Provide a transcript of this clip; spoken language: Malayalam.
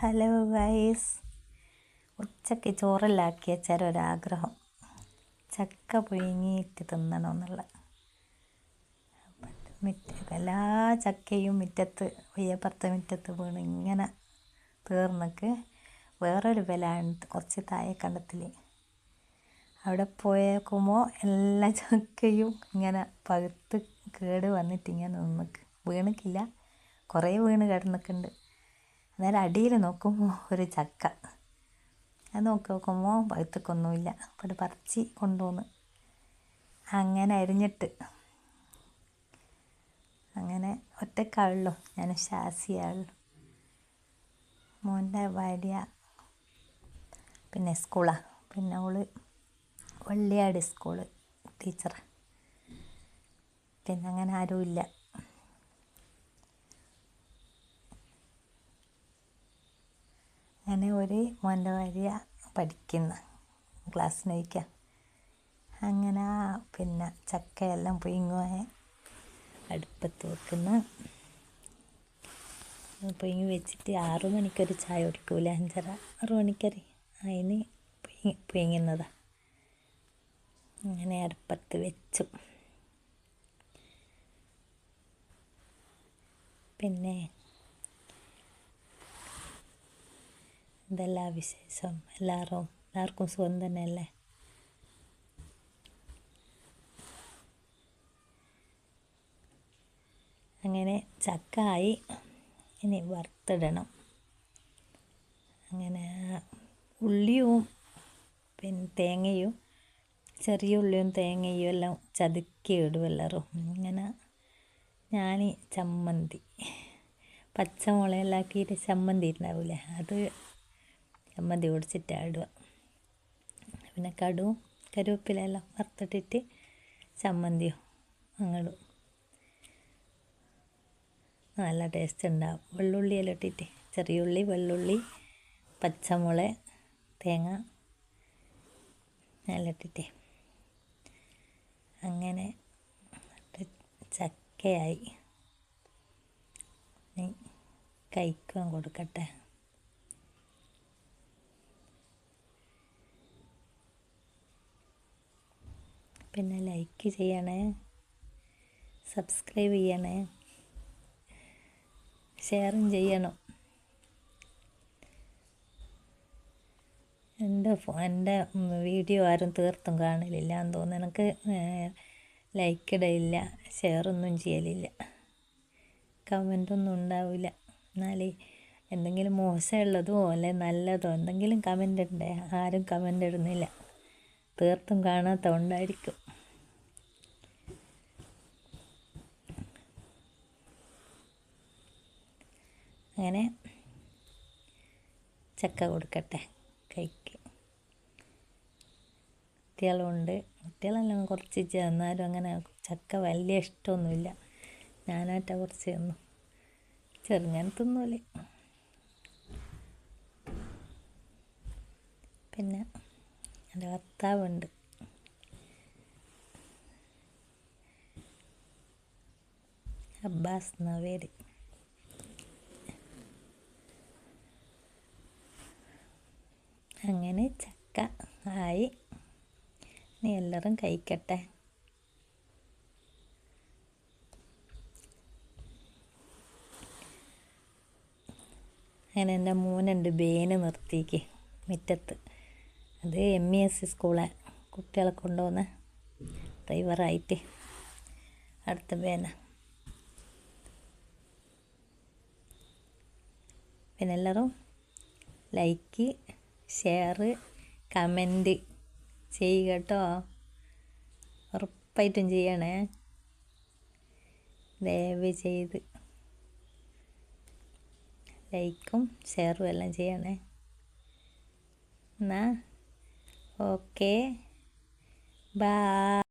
ഹലോ ഗൈസ്, ഉച്ചയ്ക്ക് ചോറെല്ലാക്കി വെച്ചാൽ ഒരാഗ്രഹം ചക്ക പുഴുങ്ങിയിട്ട് തിന്നണമെന്നുള്ള. എല്ലാ ചക്കയും മുറ്റത്ത് വയ്യപ്പുറത്തെ മുറ്റത്ത് വീണ് ഇങ്ങനെ തീർന്നിക്ക്. വേറൊരു വിലയുണ്ട് കുറച്ച് താഴെ കണ്ടത്തിൽ. അവിടെ പോയേക്കുമ്പോൾ എല്ലാ ചക്കയും ഇങ്ങനെ പഴുത്ത് കേട് വന്നിട്ട് ഇങ്ങനെ നിന്നിക്ക്. വീണിക്കില്ല, കുറേ വീണ് കിടന്നിട്ടുണ്ട്. അന്നേരം അടിയിൽ നോക്കുമ്പോൾ ഒരു ചക്ക. അത് നോക്കുമ്പോൾ പഴുത്തൊന്നുമില്ല. അപ്പോൾ പറിച്ച് കൊണ്ടുവന്ന് അങ്ങനെ അരിഞ്ഞിട്ട്, അങ്ങനെ ഒറ്റക്കാളുള്ളൂ, ഞാൻ ശാസിയാളുള്ളൂ. മോൻ്റെ ഭാര്യ പിന്നെ സ്കൂളാണ്, പിന്നെ അവള് വള്ളിയാട് സ്കൂള് ടീച്ചർ. പിന്നെ അങ്ങനെ ആരുമില്ല. അങ്ങനെ ഒരു മോൻ്റെ ഭാര്യ പഠിക്കുന്ന ക്ലാസ്സിന് വയ്ക്കുക. അങ്ങനെ പിന്നെ ചക്കയെല്ലാം പുഴുങ്ങുവാൻ അടുപ്പത്ത് വെക്കുന്ന. പുഴുങ്ങി വെച്ചിട്ട് 6 മണിക്കൊരു ചായ കുടിക്കൂല, 5:30 6 മണിക്കൊരു അതിന് പുഴുങ്ങുന്നതാണ്. അങ്ങനെ അടുപ്പത്ത് വെച്ചു. പിന്നെ എന്തെല്ലാം വിശേഷം? എല്ലാവർക്കും സുഖം തന്നെയല്ലേ? അങ്ങനെ ചക്ക ആയി, ഇനി വറുത്തിടണം. അങ്ങനെ ഉള്ളിയും പിന്നെ തേങ്ങയും, ചെറിയ ഉള്ളിയും തേങ്ങയും എല്ലാം ചതുക്കി ഇടും എല്ലാവരും. ഇങ്ങനെ ഞാൻ ചമ്മന്തി, പച്ചമുളകെല്ലാം ആക്കിയിട്ട് ചമ്മന്തി ഉണ്ടാവില്ലേ, അത് ചമ്മന്തി പൊടിച്ചിട്ടാണ് ഇടുക. പിന്നെ കടുവും കരുവേപ്പിലെല്ലാം വറുത്തിട്ടിട്ട് ചമ്മന്തിയും അങ്ങോട്ടും നല്ല ടേസ്റ്റ് ഉണ്ടാവും. വെള്ളുള്ളിയെല്ലാം ഇട്ടിട്ട്, ചെറിയ ഉള്ളി, വെള്ളുള്ളി, പച്ചമുളക്, തേങ്ങ എല്ലാം ഇട്ടിട്ട് അങ്ങനെ ചക്കയായി. കഴിക്കാൻ കൊടുക്കട്ടെ. പിന്നെ ലൈക്ക് ചെയ്യണേ, സബ്സ്ക്രൈബ് ചെയ്യണേ, ഷെയറും ചെയ്യണം. എൻ്റെ വീഡിയോ ആരും തീർത്തും കാണലില്ല എന്ന് തോന്നുന്നു. എനിക്ക് ലൈക്ക് ഇടയില്ല, ഷെയറൊന്നും ചെയ്യലില്ല, കമൻറ്റൊന്നും ഉണ്ടാവില്ല. എന്നാൽ എന്തെങ്കിലും മോശമുള്ളതോ അല്ലെ നല്ലതോ എന്തെങ്കിലും കമൻ്റ് ഉണ്ടേ, ആരും കമൻ്റ് ഇടുന്നില്ല. തീർത്തും കാണാത്ത കൊണ്ടായിരിക്കും. അങ്ങനെ ചക്ക കൊടുക്കട്ടെ, കഴിക്ക്. കുട്ടികളുണ്ട്, കുട്ടികളെല്ലാം കുറച്ച് ചെന്നാലും അങ്ങനെ ചക്ക വലിയ ഇഷ്ടമൊന്നുമില്ല. ഞാനാറ്റ കുറച്ച് തന്നു, ചെറുങ്ങനെ തിന്നൂല്. പിന്നെ എൻ്റെ ഭർത്താവുണ്ട്, അബ്ബാസ് എന്ന പേര്. അങ്ങനെ ചക്ക ആയി, ഇനി എല്ലാവരും കഴിക്കട്ടെ. അങ്ങനെ എൻ്റെ മോനുണ്ട് ബേന് നിർത്തിക്ക് മുറ്റത്ത്. അത് MES സ്കൂളെ കുട്ടികളെ കൊണ്ടുപോകുന്ന ഡ്രൈവറായിട്ട് അടുത്ത ബേന. പിന്നെ എല്ലാവരും ലൈക്ക്, ഷെയർ, കമൻറ്റ് ചെയ്യുക കേട്ടോ. ഉറപ്പായിട്ടും ചെയ്യണേ, ദയവ് ചെയ്ത് ലൈക്കും ഷെയറും എല്ലാം ചെയ്യണേ. എന്നാ ഓക്കെ, ബൈ.